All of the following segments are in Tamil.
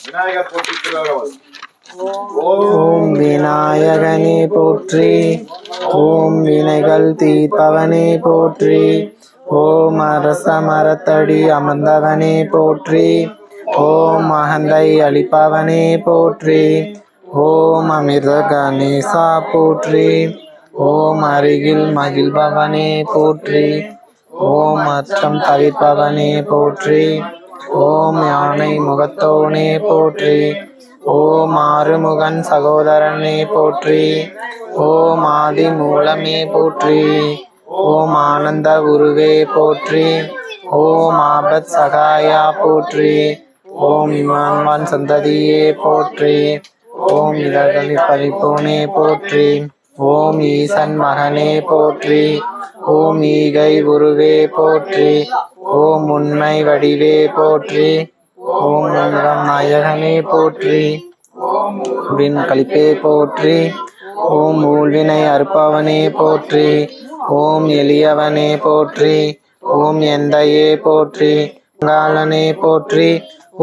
விநாயகர் போற்றி திருவள்ளுவர். ஓம் விநாயகனே போற்றி. ஓம் வினைகள் தீர்ப்பவனே போற்றி. ஓம் அரச மரத்தடி அமர்ந்தவனே போற்றி. ஓம் அகந்தை அளிப்பவனே போற்றி. ஓம் அமிர்த கணேசா போற்றி. ஓம் அருகில் மகிழ்பவனே போற்றி. ஓம் அச்சம் தவிர்ப்பவனே போற்றி. ஓம் யானை முகத்தோனே போற்றி. ஓம் ஆறுமுகன் சகோதரனே போற்றி. ஓம் ஆதி மூலமே போற்றி. ஓம் ஆனந்த உருவே போற்றி. ஓம் ஆபத் சகாயா போற்றி. ஓம் இமான்வான் சந்ததியே போற்றி. ஓம் இடர்களில் பறிப்போனே போற்றி. ஓம் ஈசன் மகனே போற்றி. ஓம் ஈகை உருவே போற்றி. ஓம் உண்மை வடிவே போற்றி. ஓம் உலகம் நாயகனே போற்றி. விண் கழிப்பே போற்றி. ஓம் ஊழ்வினை அறுப்பவனே போற்றி. ஓம் எளியவனே போற்றி. ஓம் எந்தையே போற்றி. காலனே போற்றி.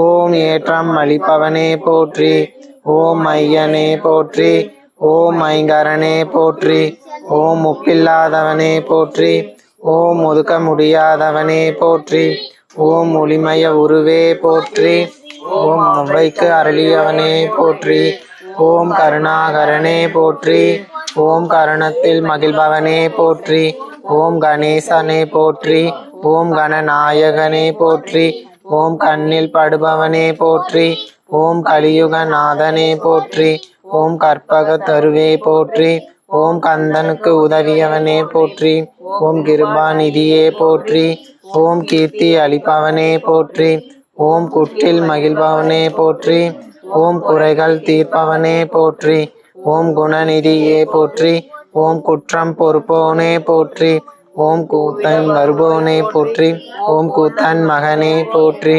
ஓம் ஏற்றம் அளிப்பவனே போற்றி. ஓம் ஐயனே போற்றி. ஓம் ஐங்கரனே போற்றி. ஓம் ஒப்பில்லாதவனே போற்றி. ஓம் ஒதுக்க முடியாதவனே போற்றி. ஓம் ஒளிமய உருவே போற்றி. ஓம் நொவ்வைக்கு அருளியவனே போற்றி. ஓம் கருணாகரனே போற்றி. ஓம் கருணத்தில் மகிழ்பவனே போற்றி. ஓம் கணேசனே போற்றி. ஓம் கணநாயகனே போற்றி. ஓம் கண்ணில் படுபவனே போற்றி. ஓம் கலியுக நாதனே போற்றி. ஓம் கற்பக தருவே போற்றி. ஓம் கந்தனுக்கு உதவியவனே போற்றி. ஓம் கிருபாநிதியே போற்றி. ஓம் கீர்த்தி அளிப்பவனே போற்றி. ஓம் குற்றில் மகிழ்பவனே போற்றி. ஓம் குறைகள் தீர்ப்பவனே போற்றி. ஓம் குணநிதியே போற்றி. ஓம் குற்றம் பொறுப்போனே போற்றி. ஓம் கூத்தன் வருபவனே போற்றி. ஓம் கூத்தன் மகனே போற்றி.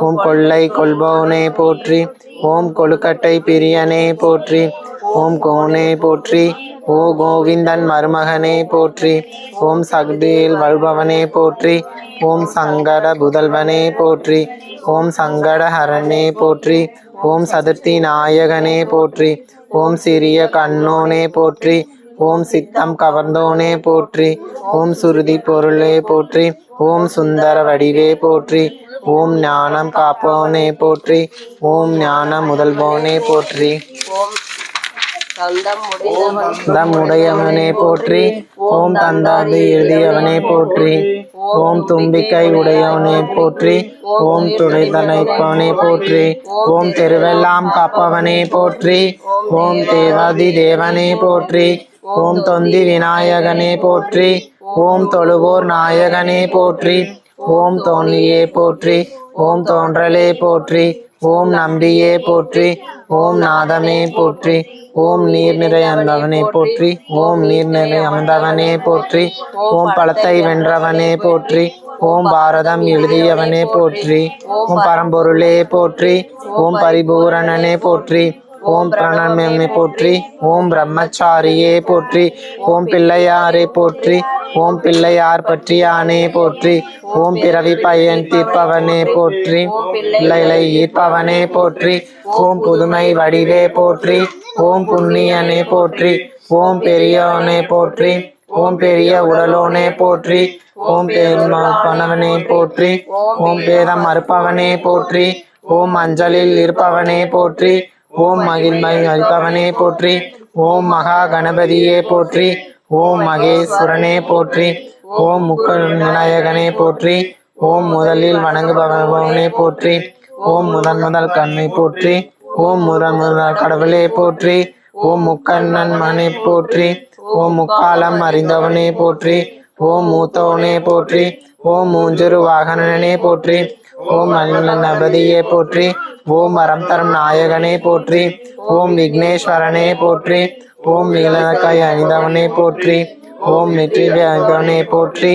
ஓம் கொள்ளை கொள்பவனே போற்றி. ஓம் கொழுக்கட்டை பிரியனே போற்றி. ஓம் கோனே போற்றி. ஓ கோவிந்தன் மருமகனே போற்றி. ஓம் சக்தியில் வருபவனே போற்றி. ஓம் சங்கட புதல்வனே போற்றி. ஓம் சங்கடஹரனே போற்றி. ஓம் சதுர்த்தி நாயகனே போற்றி. ஓம் சிறிய கண்ணோனே போற்றி. ஓம் சித்தம் கவர்ந்தோனே போற்றி. ஓம் சுருதி பொருளே போற்றி. ஓம் சுந்தர வடிவே போற்றி. ஓம் ஞானம் காப்போனே போற்றி. ஓம் ஞான முதல்வோனே போற்றி. தம் உடையவனே போற்றி. ஓம் தந்தாதி எழுதியவனே போற்றி. ஓம் தும்பிக்கை உடையவனே போற்றி. ஓம் துடைத்தனைப்பவனே போற்றி. ஓம் தெருவெல்லாம் காப்பவனே போற்றி. ஓம் தேவாதி தேவனே போற்றி. ஓம் தொந்தி விநாயகனே போற்றி. ஓம் தொழுவோர் நாயகனே போற்றி. ஓம் தோன்றியே போற்றி. ஓம் தோன்றலே போற்றி. ஓம் நம்பியே போற்றி. ஓம் நாதமே போற்றி. ஓம் நீர் நிறை அந்தவனே போற்றி. ஓம் நீர் நிறை அமர்ந்தவனே போற்றி. ஓம் பழத்தை வென்றவனே போற்றி. ஓம் பாரதம் எழுதியவனே போற்றி. ஓம் பரம்பொருளே போற்றி. ஓம் பரிபூரணனே போற்றி. ஓம் பிரணமே போற்றி. ஓம் பிரம்மச்சாரியே போற்றி. ஓம் பிள்ளையாரே போற்றி. ஓம் பிள்ளையார் பற்றியானே போற்றி. ஓம் பிறவி பயன் தீர்ப்பவனே போற்றி. பிள்ளைகளை ஈர்ப்பவனே போற்றி. ஓம் புதுமை வடிவே போற்றி. ஓம் புண்ணியனே போற்றி. ஓம் பெரியோனே போற்றி. ஓம் பெரிய உடலோனே போற்றி. ஓம் பேர்மனவனே போற்றி. ஓம் பேதம் மறுப்பவனே போற்றி. ஓம் அஞ்சலில் இருப்பவனே போற்றி. ஓம் மகிழ்மை அளிப்பவனே போற்றி. ஓம் மகா கணபதியே போற்றி. ஓம் மகேஸ்வரனே போற்றி. ஓம் விநாயகனே போற்றி. ஓம் முதலில் வணங்குபவனே போற்றி. ஓம் முதல் கண்ணை போற்றி. ஓம் முதல் கடவுளே போற்றி. ஓம் முக்கண்ணன் மகனே போற்றி. ஓம் முக்காலம் அறிந்தவனே போற்றி. ஓம் மூத்தவனே போற்றி. ஓம் மூஞ்சிறு வாகனனே போற்றி. ஓம் நபதியே போற்றி. ஓம் வரம் தரும் நாயகனே போற்றி. ஓம் விக்னேஸ்வரனே போற்றி. ஓம் நீலக்காய் அணிந்தவனே போற்றி. ஓம் நெற்றி அணிந்தவனே போற்றி.